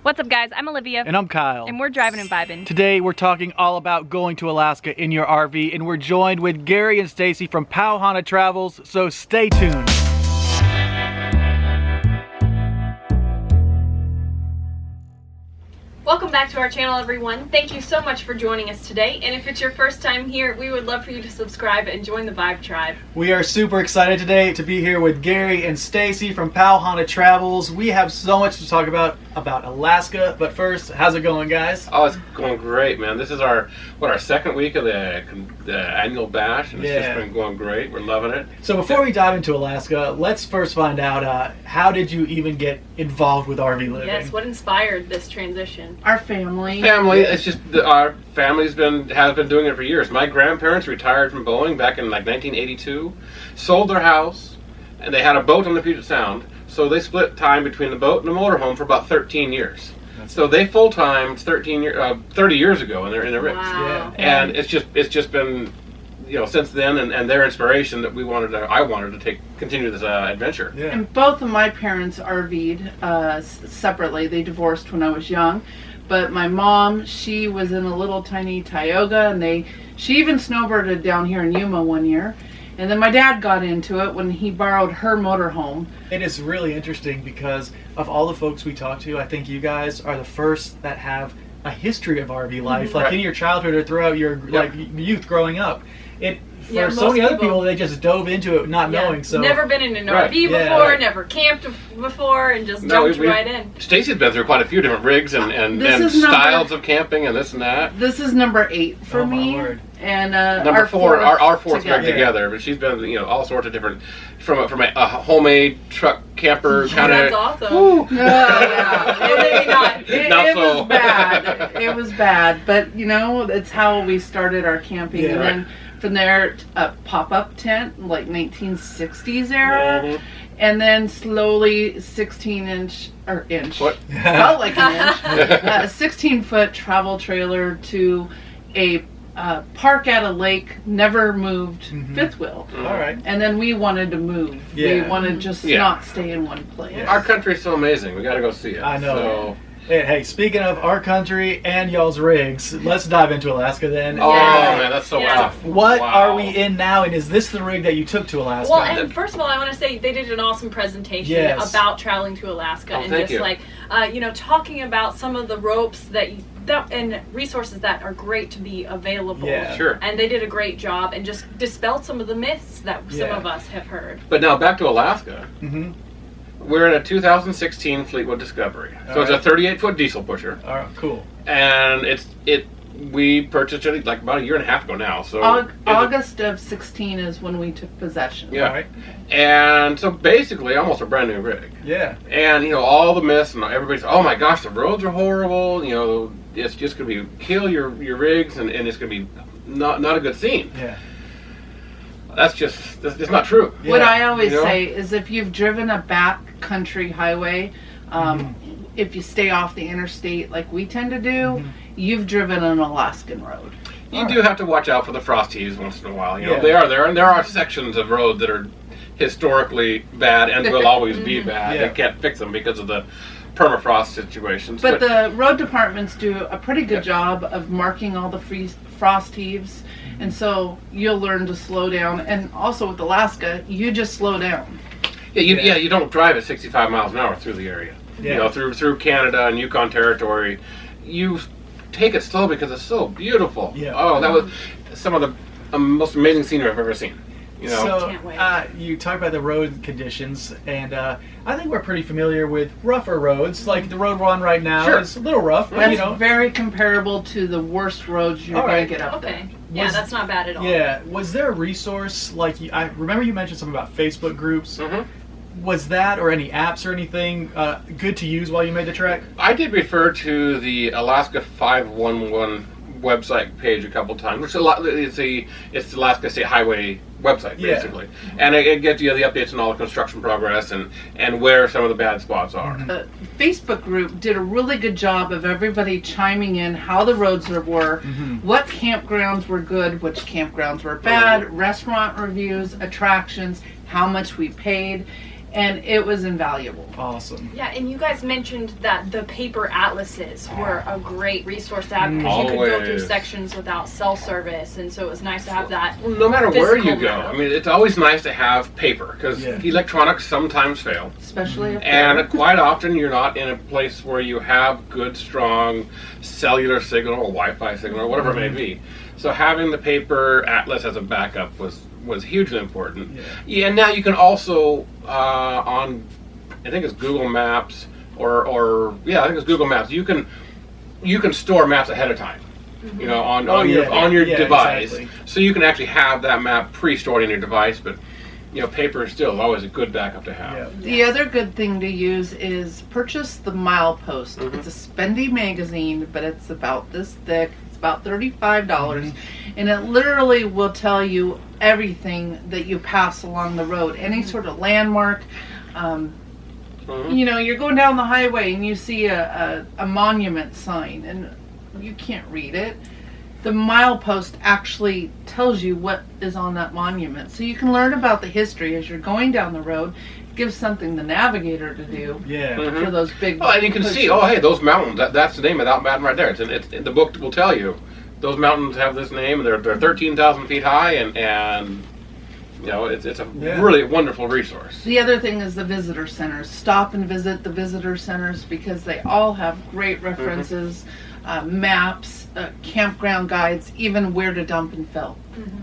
What's up, guys? I'm Olivia. And I'm Kyle. And we're driving and vibing. Today we're talking all about going to Alaska in your RV, and we're joined with Gary and Stacy from Pau Hana Travels, so stay tuned. Welcome back to our channel, everyone. Thank you so much for joining us today. And if it's your first time here, we would love for you to subscribe and join the Vibe Tribe. We are super excited today to be here with Gary and Stacy from Pau Hana Travels. We have so much to talk about Alaska, but first, how's it going, guys? Oh, it's going great, man. This is our second week of the annual bash, and it's just been going great. We're loving it. So before we dive into Alaska, let's first find out how did you even get involved with RV living? Yes, what inspired this transition? Our family. It's just our family's has been doing it for years. My grandparents retired from Boeing back in like 1982, sold their house, and they had a boat on the Puget Sound. So they split time between the boat and the motorhome for about 13 years. So they full-time 30 years ago in their rigs. Wow. Yeah. And it's just been, since then and their inspiration that I wanted to continue this adventure. Yeah. And both of my parents RV'd separately. They divorced when I was young. But my mom, she was in a little tiny Tioga, and she even snowbirded down here in Yuma one year. And then my dad got into it when he borrowed her motorhome. It is really interesting because of all the folks we talk to, I think you guys are the first that have a history of RV life, like in your childhood or throughout your youth growing up. For so many other people, they just dove into it not knowing. So never been in an RV before, never camped before, and just jumped right in. Stacy's been through quite a few different rigs and styles of camping and this and that. This is number 8 for me. My word. And number 4, our fourth rig together. But she's been, all sorts of different, from a homemade truck camper kind of. That's awesome. Maybe not. It so. was bad. It was bad, but it's how we started our camping, and then from there a pop-up tent, like 1960s era, and then slowly 16-inch What? felt like an inch, a 16-foot travel trailer to a park at a lake, never moved fifth wheel. All right. And then we wanted to move. We wanted to just not stay in one place. Our country's so amazing. We got to go see it. I know. So. Hey, speaking of our country and y'all's rigs, let's dive into Alaska then. Oh, man, that's so awesome. What are we in now, and is this the rig that you took to Alaska? Well, and first of all, I want to say they did an awesome presentation about traveling to Alaska and just talking about some of the ropes and resources that are great to be available. Yeah, sure. And they did a great job and just dispelled some of the myths that some of us have heard. But now back to Alaska. Mm-hmm. We're in a 2016 Fleetwood Discovery. So it's a 38-foot diesel pusher. All right, cool. And we purchased it like about a year and a half ago now. So August of 16 is when we took possession. Yeah. All right. And so basically almost a brand new rig. Yeah. And all the myths and everybody's, oh my gosh, the roads are horrible. It's just going to kill your rigs and it's going to be not a good scene. Yeah. That's not true. Yeah. What I always say is if you've driven a back country highway, if you stay off the interstate like we tend to do, you've driven an Alaskan road. You do have to watch out for the frost heaves once in a while. They are there, and there are sections of road that are historically bad and will always be bad. Yeah. They can't fix them because of the permafrost situations. But the road departments do a pretty good job of marking all the frost heaves. And so you'll learn to slow down, and also with Alaska, you just slow down. You don't drive at 65 miles an hour through the area. Yeah. Through Canada and Yukon Territory, you take it slow because it's so beautiful. Yeah. Oh, that was some of the most amazing scenery I've ever seen. So Can't wait. you talk about the road conditions, and I think we're pretty familiar with rougher roads. Like the road we're on right now is a little rough, but That's very comparable to the worst roads you're going to get up there. Yeah, that's not bad at all. Yeah. Was there a resource, I remember you mentioned something about Facebook groups. Was that, or any apps or anything, good to use while you made the trek? I did refer to the Alaska 511 website page a couple times, which it's the Alaska State Highway website basically, and it gives you the updates on all the construction progress and where some of the bad spots are. The Facebook group did a really good job of everybody chiming in how the roads were, what campgrounds were good, which campgrounds were bad, restaurant reviews, attractions, how much we paid. and it was invaluable. Awesome. Yeah, and you guys mentioned that the paper atlases were a great resource to have because you could go through sections without cell service, and so it was nice to have that. No matter where you go, map. I mean, it's always nice to have paper because electronics sometimes fail. Especially up there. And quite often you're not in a place where you have good, strong cellular signal or Wi-Fi signal or whatever it may be. So having the paper atlas as a backup was hugely important. Yeah, and now you can also on, I think it's Google Maps or I think it's Google Maps. You can store maps ahead of time. You know, on your device, exactly. So you can actually have that map pre-stored in your device. But you know, paper is still always a good backup to have. Yeah. The other good thing to use is purchase the Milepost. It's a spendy magazine, but it's about this thick. It's about $35, and it literally will tell you everything that you pass along the road, any sort of landmark. You know, you're going down the highway and you see a monument sign, and you can't read it. The Milepost actually tells you what is on that monument, so you can learn about the history as you're going down the road. Gives something the navigator to do for those big. Oh, and you can see, oh, hey, those mountains. That's the name of that mountain right there. It's the book will tell you those mountains have this name. They're 13,000 feet high, and you know it's a really wonderful resource. The other thing is the visitor centers. Stop and visit the visitor centers because they all have great references, maps, campground guides, even where to dump and fill.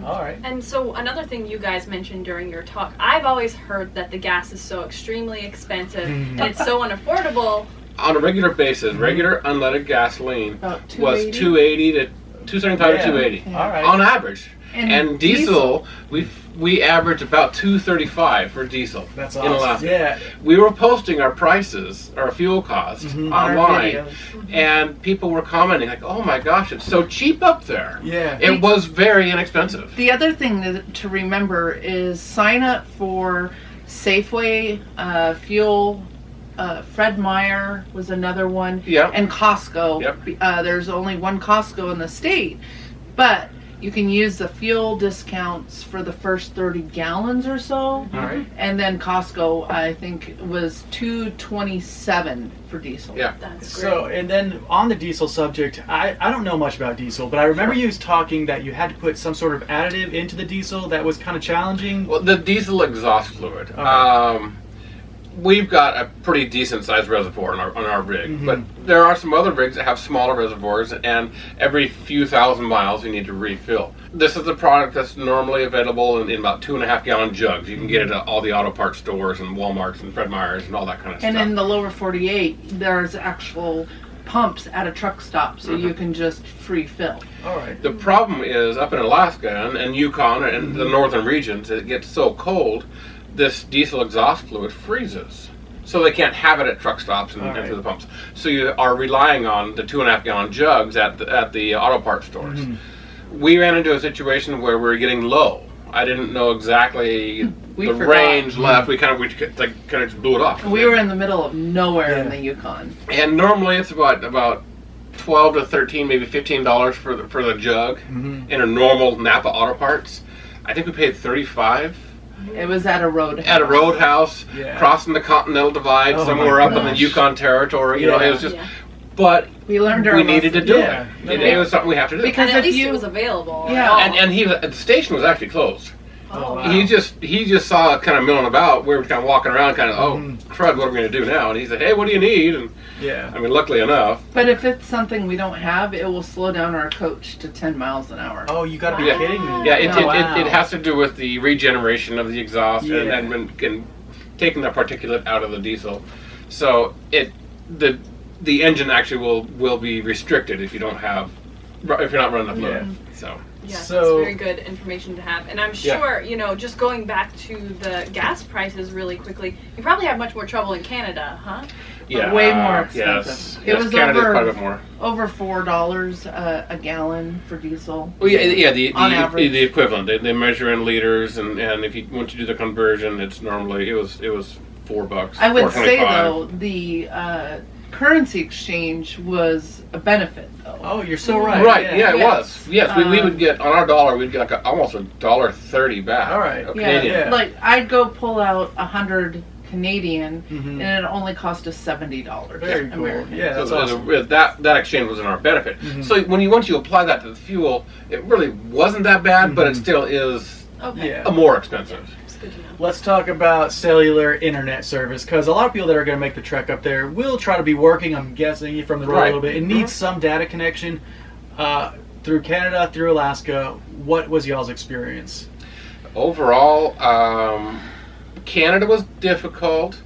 All right. And so another thing you guys mentioned during your talk, I've always heard that the gas is so extremely expensive and it's so unaffordable. On a regular basis, regular unleaded gasoline was $2.80 to $2.75 to $2.80 All right. on average. And diesel, we average about $2.35 for diesel. That's in awesome. Alaska. Yeah. We were posting our prices, our fuel costs online, and people were commenting like, "Oh my gosh, it's so cheap up there." Yeah. It was very inexpensive. The other thing to remember is sign up for Safeway, fuel. Fred Meyer was another one, and Costco. There's only one Costco in the state, but you can use the fuel discounts for the first 30 gallons or so. All right. And then Costco, I think, was $2.27 for diesel. Yeah. That's great. So, and then on the diesel subject, I don't know much about diesel, but I remember you talking that you had to put some sort of additive into the diesel that was kind of challenging. Well, the diesel exhaust fluid. We've got a pretty decent sized reservoir on our rig, but there are some other rigs that have smaller reservoirs, and every few thousand miles you need to refill. This is a product that's normally available in about 2.5 gallon jugs. You can get it at all the auto parts stores and Walmarts and Fred Meyers and all that kind of stuff. And in the lower 48, there's actual pumps at a truck stop, so you can just free fill. All right. The problem is up in Alaska and Yukon and the northern regions, it gets so cold, this diesel exhaust fluid freezes. So they can't have it at truck stops and through the pumps. So you are relying on the 2.5 gallon jugs at the auto parts stores. We ran into a situation where we were getting low. I didn't know exactly the range left. We kind of just blew it off. We were in the middle of nowhere in the Yukon. And normally it's about $12 to $13, maybe $15 for the jug in a normal Napa auto parts. I think we paid $35. It was at a roadhouse. At a roadhouse, crossing the Continental Divide somewhere up in the Yukon Territory. You know, it was just. But we learned we needed to do it. It was something we have to do. Because at least it was available. Yeah, and the station was actually closed. Oh, wow. He just saw it kind of milling about. We were kind of walking around, kind of, oh, crud, what are we going to do now? And he said, hey, what do you need? And I mean, luckily enough. But if it's something we don't have, it will slow down our coach to 10 miles an hour. Oh, you got to be kidding me. Yeah, it has to do with the regeneration of the exhaust and taking the particulate out of the diesel. So the engine actually will be restricted if you're not running the fluid. So. Yes, that's very good information to have. And I'm sure, just going back to the gas prices really quickly, you probably have much more trouble in Canada, huh? Yeah, way more expensive. Yes, it was Canada's quite a bit more. Over $4 a gallon for diesel. Well, the equivalent. They measure in liters, and if you want to do the conversion, it's normally it was $4. I would say though the currency exchange was a benefit, though. Oh, you're so right. Right, it was. Yes, we would get, on our dollar, we'd get almost $1.30 back. All right. Okay. Yeah, like I'd go pull out 100 Canadian, and it only cost us $70. Very cool. American. Yeah, that's so awesome. that exchange was in our benefit. So once you apply that to the fuel, it really wasn't that bad, but it still is more expensive. Let's talk about cellular internet service, because a lot of people that are going to make the trek up there will try to be working, I'm guessing, from the road a little bit. It needs some data connection through Canada, through Alaska. What was y'all's experience? Overall, Canada was difficult,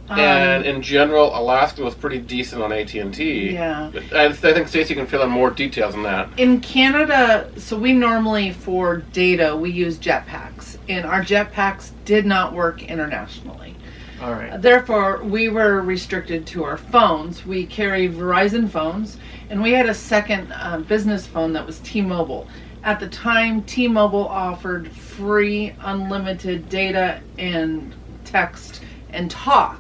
and in general, Alaska was pretty decent on AT&T. Yeah. I think Stacey can fill in more details on that. In Canada, so we normally, for data, we use jetpacks, and our jetpacks did not work internationally. All right. Therefore, we were restricted to our phones. We carry Verizon phones, and we had a second business phone that was T-Mobile. At the time, T-Mobile offered free, unlimited data and text and talk.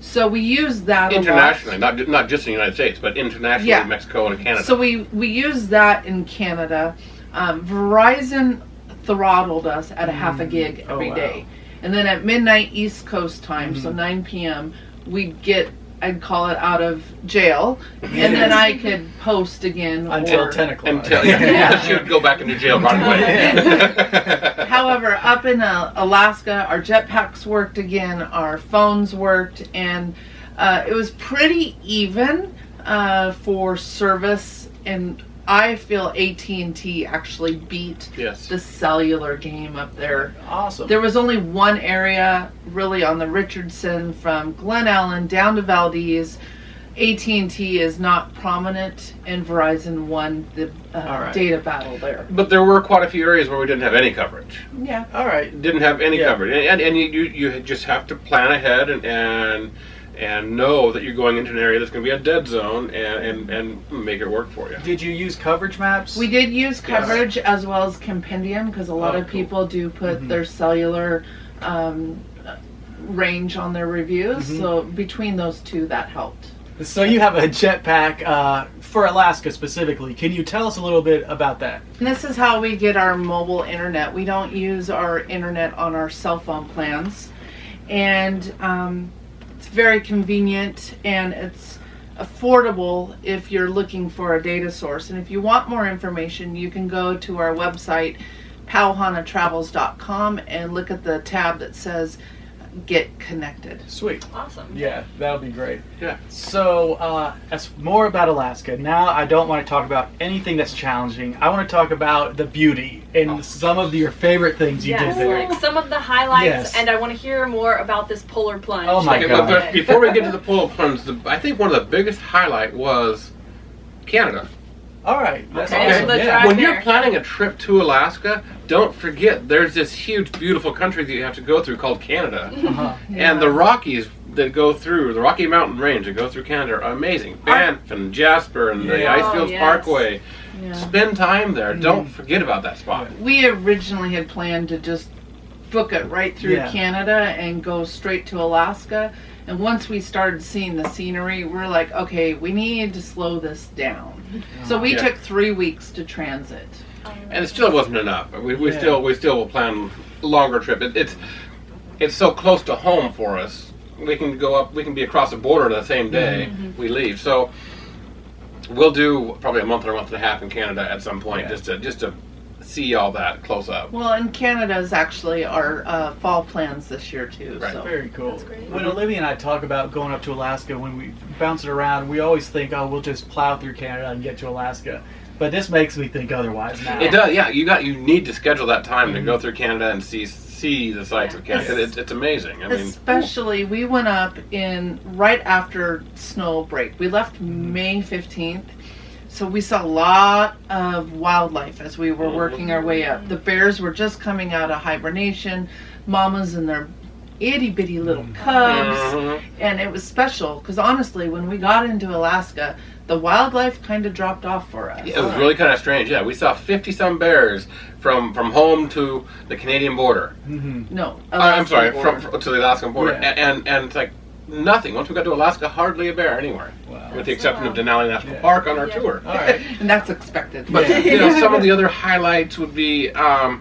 So we used that internationally, not just in the United States, but internationally, Mexico and Canada. So we used that in Canada. Verizon throttled us at a half a gig every day. And then at midnight East Coast time, so 9 p.m., we'd get, I'd call it out of jail, and then I could post again. Until 10 o'clock. She would go back into jail right away. However, up in Alaska, our jetpacks worked again, our phones worked, and it was pretty even for service, and I feel AT&T actually beat the cellular game up there. Awesome. There was only one area really on the Richardson from Glen Ellen down to Valdez. AT&T is not prominent, and Verizon won the data battle there. But there were quite a few areas where we didn't have any coverage. Yeah. All right. Didn't have any coverage, and you just have to plan ahead and know that you're going into an area that's going to be a dead zone and make it work for you. Did you use coverage maps? We did use coverage as well as compendium, because a lot of people do put their cellular range on their reviews. So between those two, that helped. So you have a jetpack for Alaska specifically. Can you tell us a little bit about that? And this is how we get our mobile internet. We don't use our internet on our cell phone plans. And it's very convenient, and it's affordable if you're looking for a data source. And if you want more information, you can go to our website, pauhanatravels.com, and look at the tab that says Get Connected. Sweet. Awesome. Yeah, that'll be great. Yeah. So, as more about Alaska. Now, I don't want to talk about anything that's challenging. I want to talk about the beauty and some of your favorite things you did there. Like some of the highlights, and I want to hear more about this polar plunge. Oh my God. But before we get to the polar plunge, I think one of the biggest highlight was Canada. All right. That's awesome. When you're planning a trip to Alaska, don't forget there's this huge, beautiful country that you have to go through called Canada. And the Rockies that go through, the Rocky Mountain Range that go through Canada are amazing. Banff and Jasper and the Icefields Parkway. Spend time there. Don't forget about that spot. We originally had planned to just book it right through Canada and go straight to Alaska. And once we started seeing the scenery, we're like, okay, we need to slow this down. So we took 3 weeks to transit. And it still wasn't enough. We still will plan a longer trip. It's so close to home for us. We can go up. We can be across the border the same day we leave. So we'll do probably a month or a month and a half in Canada at some point, just to see all that close up. Well, and Canada is actually our fall plans this year too. Right. So. Very cool. That's great. When Olivia and I talk about going up to Alaska, when we bounce it around, we always think, oh, we'll just plow through Canada and get to Alaska. But this makes me think otherwise now. It does, yeah. You need to schedule that time to go through Canada and see the sights of Canada. It's amazing. I mean, especially we went up in right after snow break. We left May 15th. So we saw a lot of wildlife as we were working our way up. The bears were just coming out of hibernation, mamas and their itty bitty little cubs, and it was special because honestly, when we got into Alaska, the wildlife kind of dropped off for us. Yeah, it was really kind of strange. Yeah, we saw 50-some bears from home to the Canadian border. No, I'm sorry, border. from to the Alaskan border, and it's like nothing. Once we got to Alaska, hardly a bear anywhere, with the exception of Denali National Park on our tour. All right. And that's expected. But some of the other highlights would be the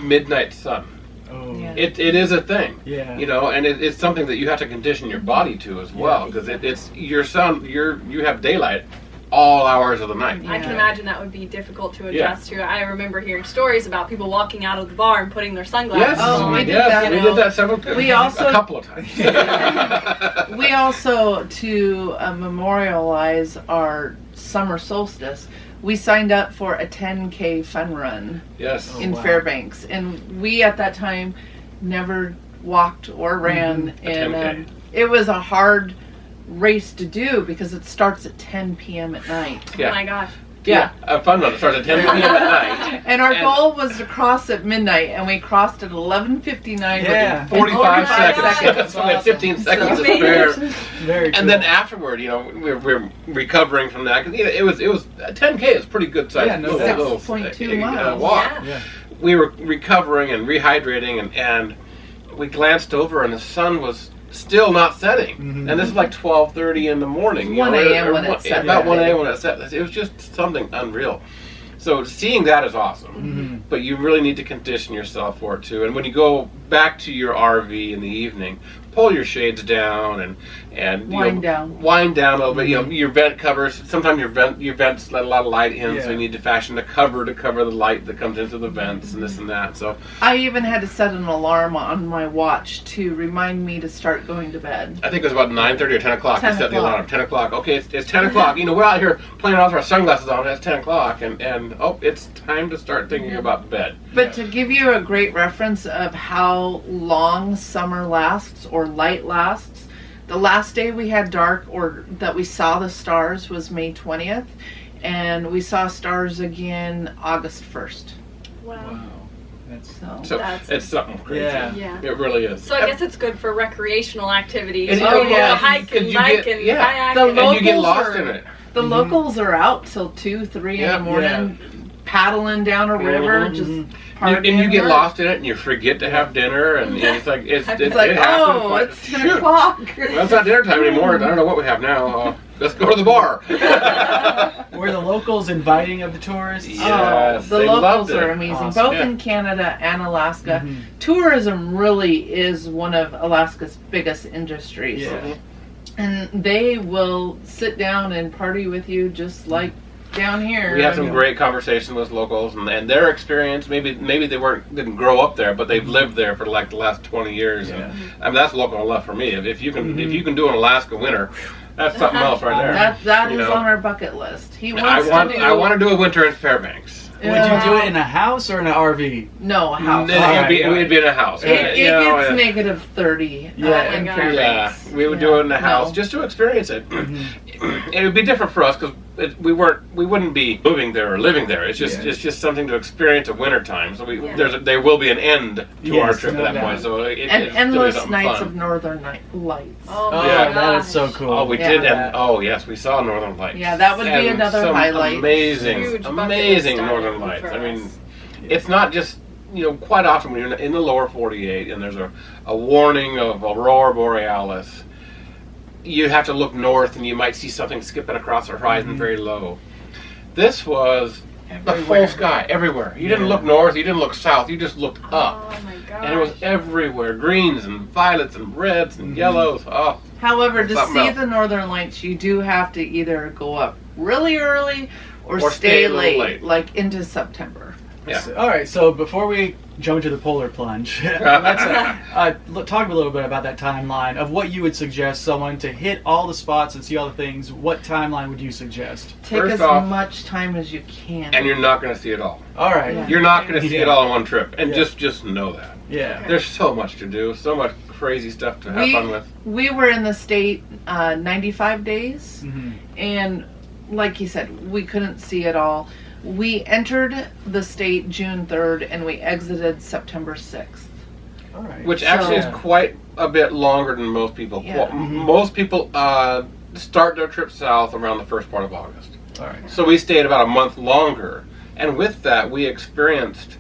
midnight sun. Oh. Yeah. it is a thing. Yeah. You know, and it's something that you have to condition your body to as well, because it's your sun. You have daylight all hours of the night. I can imagine that would be difficult to adjust to. I remember hearing stories about people walking out of the bar and putting their sunglasses on. We did that. We did that several times. A couple of times. We also, to memorialize our summer solstice, we signed up for a 10K fun run in Fairbanks. And we, at that time, never walked or ran. And it was a hard race to do because it starts at 10 p.m. at night. Oh my gosh. Yeah. A fun run. It starts at 10 p.m. at night. And our goal was to cross at midnight, and we crossed at 11:59. Yeah. 45 seconds. So we had 15 seconds to spare. Very cool. And then afterward, you know, we're recovering from that. Cause, you know, it was 10K is pretty good size. Yeah, no, 6.2 miles. Walk. Yeah. We were recovering and rehydrating, and we glanced over, and the sun was still not setting. And this is like 12:30 in the morning. 1 a.m. when it set. About 1 a.m. when it set. It was just something unreal. So seeing that is awesome. But you really need to condition yourself for it too. And when you go back to your RV in the evening, pull your shades down and wind down a little bit. You know, your vent covers. Sometimes your vents let a lot of light in, so you need to fashion a cover to cover the light that comes into the vents and this and that. So I even had to set an alarm on my watch to remind me to start going to bed. I think it was about 9:30 or 10 o'clock. You set the alarm. 10 o'clock. Okay, it's 10 o'clock. You know, we're out here playing out with our sunglasses on. It's 10 o'clock, and it's time to start thinking about bed. But to give you a great reference of how long summer lasts or light lasts, the last day we had dark or that we saw the stars was May 20th, and we saw stars again August 1st. Wow. So it's something crazy. Yeah. It really is. So I guess it's good for recreational activities. And hike and bike and kayak. And you get lost in it. The locals are out till 2, 3 in the morning, paddling down a river, just and you get lost in it, and you forget to have dinner, and it's like it's like it's 10 o'clock. Well, it's not dinner time anymore. I don't know what we have now. Let's go to the bar. Were the locals inviting of the tourists? Yes, the locals are amazing, awesome. both in Canada and Alaska. Tourism really is one of Alaska's biggest industries. Yeah. And they will sit down and party with you just like down here. We had some great conversations with locals, and their experience. Maybe they didn't grow up there, but they've lived there for like the last 20 years. And I mean, that's local enough for me. If you can do an Alaska winter, that's something else right there. That is on our bucket list. I want to do a winter in Fairbanks. Would you do it in a house or in an RV? No, a house. It would be in a house. It gets negative 30 in Fairbanks. Yeah, we would do it in a house just to experience it. It would be different for us because we wouldn't be moving there or living there. It's just something to experience at winter time. So there will be an end to our trip at that point. So endless nights of northern lights. Oh that is so cool. Oh, we did, and yes, we saw northern lights. Yeah, that would be another highlight. Amazing northern lights. I mean, it's not just. You know, quite often when you're in the lower 48 and there's a warning of aurora borealis, you have to look north and you might see something skipping across the horizon very low. This was the full sky everywhere. You didn't look north, you didn't look south, you just looked up. Oh my gosh. And it was everywhere, greens and violets and reds and yellows. Oh. However, to see the northern lights, you do have to either go up really early or stay late, like into September. Yeah. So, all right, so before we jump into the polar plunge, let's talk a little bit about that timeline of what you would suggest someone to hit all the spots and see all the things. What timeline would you suggest? Take as much time as you can. And you're not going to see it all. All right. Yeah. You're not going to see it all in one trip. And just know that. Yeah. Okay. There's so much to do, so much crazy stuff to have fun with. We were in the state 95 days, and like you said, we couldn't see it all. We entered the state June 3rd and we exited September 6th. All right. Which actually is quite a bit longer than most people. Yeah. Most people start their trip south around the first part of August. All right. So we stayed about a month longer. And with that, we experienced...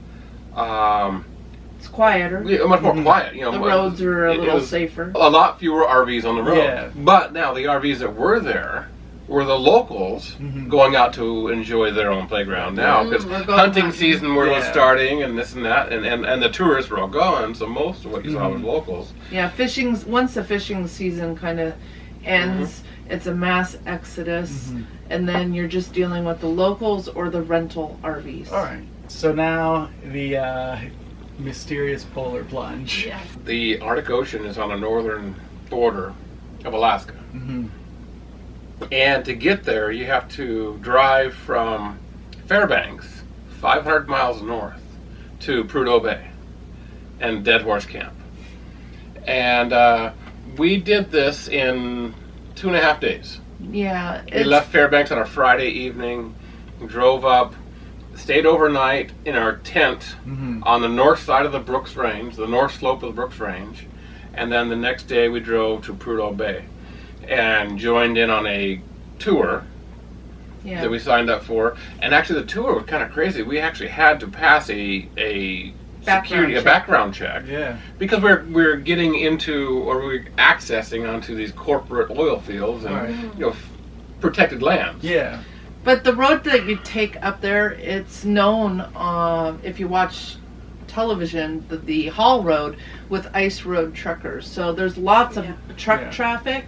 it's quieter. Much more quiet. You know, the roads are a little safer. A lot fewer RVs on the road. Yeah. But now the RVs that were there were the locals going out to enjoy their own playground now, because hunting season was starting and this and that, and the tourists were all gone, so most of what you saw was locals. Yeah, once the fishing season kind of ends, it's a mass exodus, and then you're just dealing with the locals or the rental RVs. All right. So now the mysterious polar plunge. Yes. The Arctic Ocean is on the northern border of Alaska. And to get there, you have to drive from Fairbanks, 500 miles north, to Prudhoe Bay and Dead Horse Camp. And we did this in 2.5 days. Yeah. We left Fairbanks on a Friday evening, drove up, stayed overnight in our tent on the north side of the Brooks Range, the north slope of the Brooks Range, and then the next day we drove to Prudhoe Bay and joined in on a tour that we signed up for. And actually the tour was kind of crazy. We actually had to pass a background check. Yeah. Because we're getting into, or we're accessing onto these corporate oil fields and protected lands. Yeah. But the road that you take up there, it's known, if you watch television, the haul road with ice road truckers. So there's lots of truck traffic,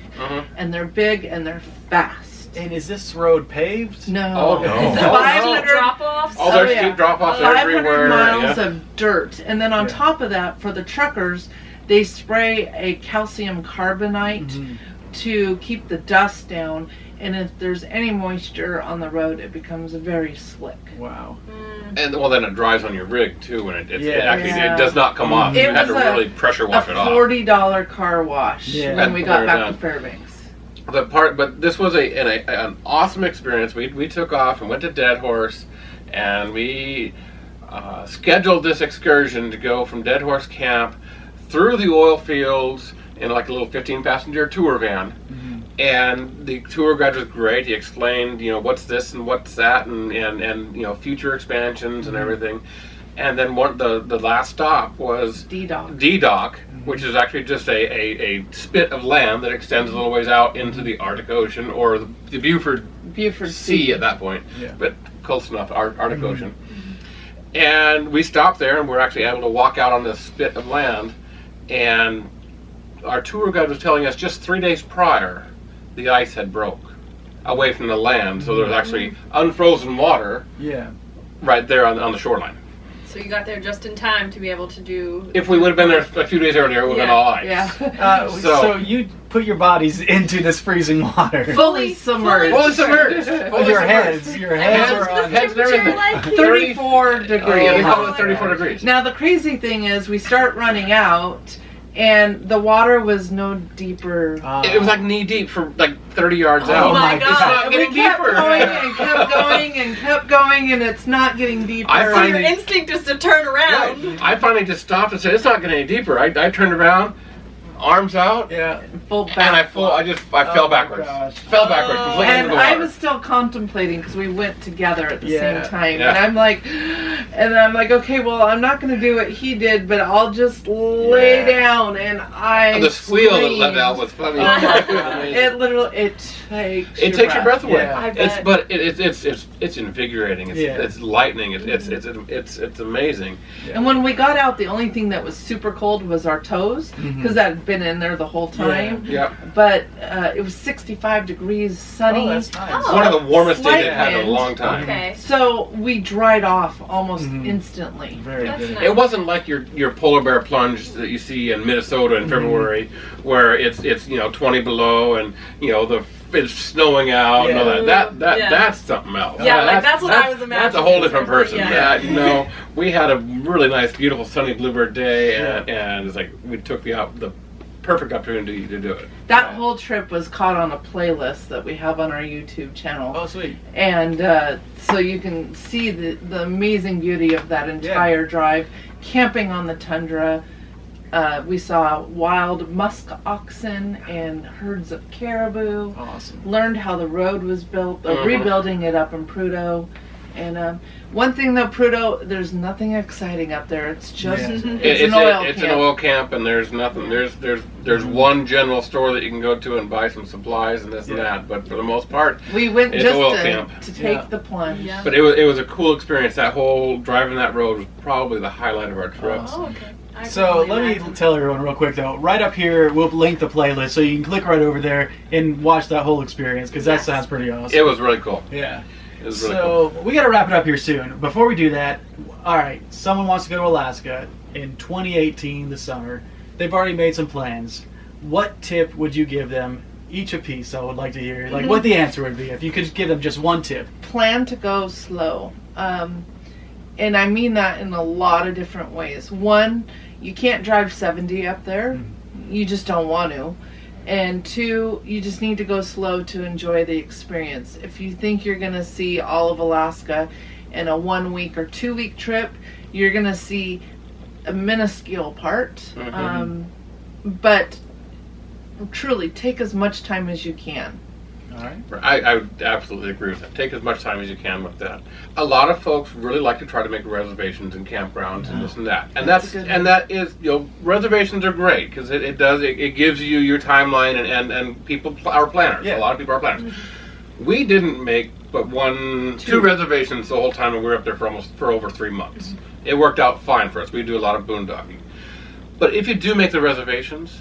and they're big and they're fast. And is this road paved? No. Oh, no. Is this 500 drop-offs? Oh, there's steep drop-offs everywhere. 500 miles of dirt. And then on top of that, for the truckers, they spray a calcium carbonate to keep the dust down. And if there's any moisture on the road, it becomes very slick. Wow. And then it dries on your rig too, and it does not come off. You had to really pressure wash it off. A $40 car wash when we got back to Fairbanks. But this was an awesome experience. We took off and went to Dead Horse, and we scheduled this excursion to go from Dead Horse Camp through the oil fields in like a little 15-passenger tour van. And the tour guide was great. He explained, what's this and what's that, and future expansions and everything. And then the last stop was D-Dock, which is actually just a spit of land that extends a little ways out into the Arctic Ocean, or the Beaufort Sea at that point, but close enough, Arctic Ocean. And we stopped there, and we're actually able to walk out on this spit of land. And our tour guide was telling us just 3 days prior, the ice had broke away from the land, so there was actually unfrozen water right there on the shoreline. So you got there just in time to be able to do... If we would have been there a few days earlier, it would have been all ice. So you put your bodies into this freezing water. Fully submerged. Fully submerged. Your heads were on heads and everything. 34 degrees. They call it 34 degrees. Now the crazy thing is we start running out, and the water was no deeper. It was like knee deep for like 30 yards out. Oh my God. It's not getting deeper. Going and kept going and kept going, and it's not getting deeper. So your instinct is to turn around. Right. I finally just stopped and said, it's not getting any deeper. I turned around, arms out, full back. and I fell backwards. Fell backwards completely and into the water. I was still contemplating because we went together at the same time, and I'm like, okay, well, I'm not going to do what he did, but I'll just lay down, and the squeal that let out was funny. It takes your breath away. I bet. But it's invigorating. It's lightning. It's amazing. And when we got out, the only thing that was super cold was our toes, because that had been in there the whole time. But it was 65 degrees, sunny. Oh, that's nice. One of the warmest days they've had in a long time. Okay. So we dried off almost instantly. Very good. Nice. It wasn't like your polar bear plunge that you see in Minnesota in February, where it's 20 below and it's snowing out and all that. That's something else. Yeah, that's what I was imagining. That's a whole different person. Yeah. We had a really nice, beautiful, sunny bluebird day, and it's like we took the perfect opportunity to do it. That whole trip was caught on a playlist that we have on our YouTube channel. Oh, sweet. And so you can see the amazing beauty of that entire drive. Camping on the tundra. We saw wild musk oxen and herds of caribou. Awesome. Learned how the road was built, rebuilding it up in Prudhoe. And one thing though, Prudhoe, there's nothing exciting up there. It's just it's an oil camp, and there's nothing. There's one general store that you can go to and buy some supplies and this and that. But for the most part, we went it's just oil camp. to take the plunge. Yeah. But it was a cool experience. That whole driving that road was probably the highlight of our trip. Oh, okay. So let me tell everyone real quick though. Right up here, we'll link the playlist so you can click right over there and watch that whole experience because that sounds pretty awesome. It was really cool. Yeah. It was really cool. We got to wrap it up here soon. Before we do that, all right, someone wants to go to Alaska in 2018, the summer. They've already made some plans. What tip would you give them? Each a piece, I would like to hear. Like what the answer would be if you could give them just one tip. Plan to go slow. And I mean that in a lot of different ways. One, you can't drive 70 up there. You just don't want to. And two, you just need to go slow to enjoy the experience. If you think you're going to see all of Alaska in a 1 week or 2 week trip, you're going to see a minuscule part. But truly, take as much time as you can. All right. I would absolutely agree with that. Take as much time as you can with that. A lot of folks really like to try to make reservations in campgrounds and this and that. And that is, reservations are great because it gives you your timeline and people are planners. Yeah. A lot of people are planners. We didn't make but two reservations the whole time, and we were up there for over 3 months. It worked out fine for us. We do a lot of boondocking. But if you do make the reservations,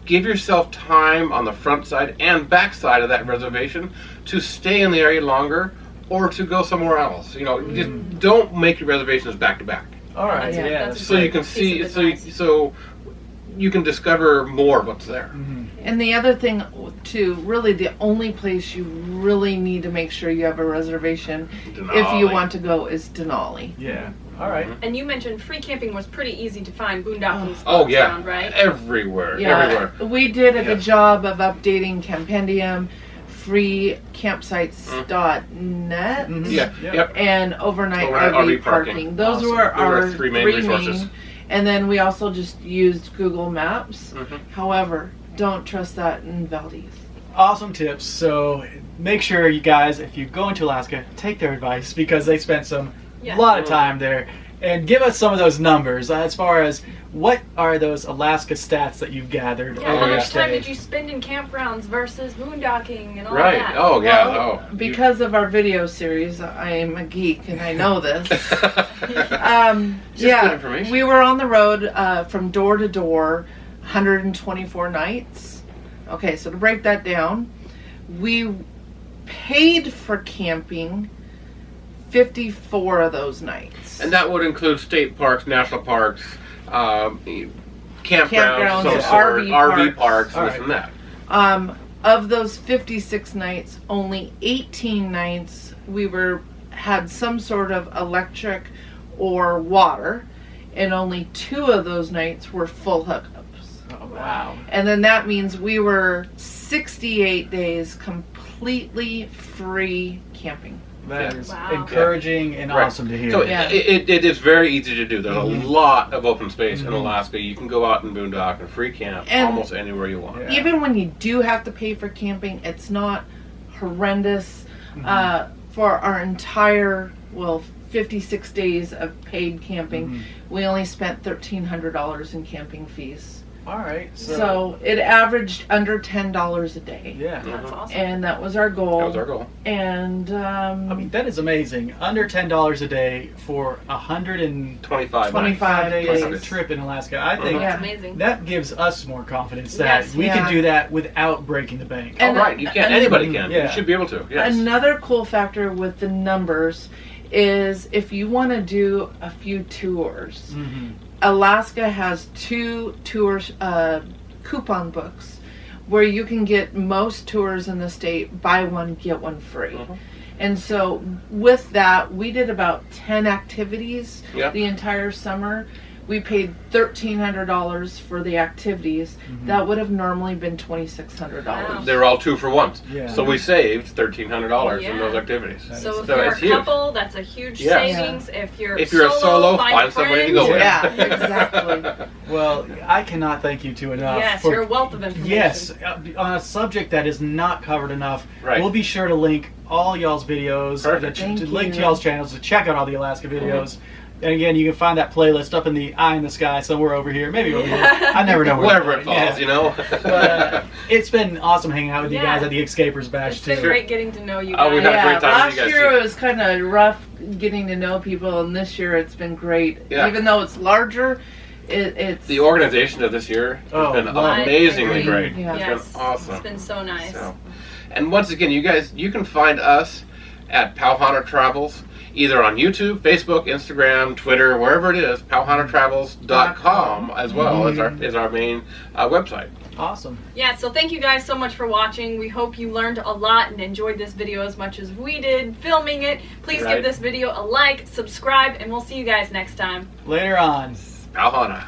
give yourself time on the front side and back side of that reservation to stay in the area longer or to go somewhere else. Just don't make your reservations back to back. All right. Yeah. So you can see, so you can discover more of what's there. And the other thing, too, really the only place you really need to make sure you have a reservation if you want to go is Denali. Yeah. All right. And you mentioned free camping was pretty easy to find. Boondocking spots Oh yeah, around, right? Everywhere. We did a good job of updating Campendium, freecampsites.net, and overnight RV parking. Those were our three main resources. And then we also just used Google Maps. However, don't trust that in Valdez. Awesome tips. So make sure you guys, if you go into Alaska, take their advice because they spent a lot of time there. And give us some of those numbers as far as what are those Alaska stats that you've gathered over how your much time stay? did you spend in campgrounds versus boondocking and all right. that? Oh, yeah. Because of our video series, I am a geek and I know this. Good information. We were on the road from door to door, 124 nights. Okay, so to break that down, we paid for camping 54 of those nights. And that would include state parks, national parks, campgrounds, RV parks, and this and that. Of those 56 nights, only 18 nights we had some sort of electric or water, and only 2 of those nights were full hookups. Oh, wow. And then that means we were 68 days completely free camping. That is encouraging and awesome to hear. So it is very easy to do. There's a lot of open space in Alaska. You can go out and boondock and free camp almost anywhere you want. Even when you do have to pay for camping, it's not horrendous. For our entire, 56 days of paid camping, we only spent $1,300 in camping fees. All right. So it averaged under $10 a day. Yeah. That's awesome. And that was our goal. That was our goal. And I mean, that is amazing. Under $10 a day for 125 days of a trip in Alaska. I think that's amazing. That gives us more confidence that we can do that without breaking the bank. And you can. Anybody can. You should be able to. Yes. Another cool factor with the numbers is if you want to do a few tours. Alaska has 2 tours, coupon books, where you can get most tours in the state, buy one, get one free. And so with that, we did about 10 activities the entire summer. we paid $1,300 for the activities. That would have normally been $2,600. Wow. They were all 2 for $1s. Yeah. So we saved $1,300 in those activities. So if So you're it's a huge. couple, that's a huge Yeah. savings. If you're a solo, find somebody to go with. Yeah, exactly. Well, I cannot thank you two enough. Yes, for- you're a wealth of information. Yes, on a subject that is not covered enough. Right. We'll be sure to link all y'all's videos, Perfect. to Thank link to you. y'all's channels, to check out all the Alaska videos. And again, you can find that playlist up in the eye in the sky somewhere over here, maybe over here. I never know where. Wherever it falls, you know. But it's been awesome hanging out with you guys at the Escapers Bash It's too. been great getting to know you Oh, guys. we've had a great time with last you guys, year too. it was kind of rough getting to know people, and this year it's been great. Yeah. Even though it's larger, it's The organization of this year has been love it. amazingly I great. agree. Yeah. It's Yes, been awesome. it's been so nice. So, and once again, you guys, you can find us at Pau Hana Travels, either on YouTube, Facebook, Instagram, Twitter, wherever it is. PauHanaTravels.com as well is our main website. Awesome. Yeah, so thank you guys so much for watching. We hope you learned a lot and enjoyed this video as much as we did filming it. Please give this video a like, subscribe, and we'll see you guys next time. Later on. Pau Hana.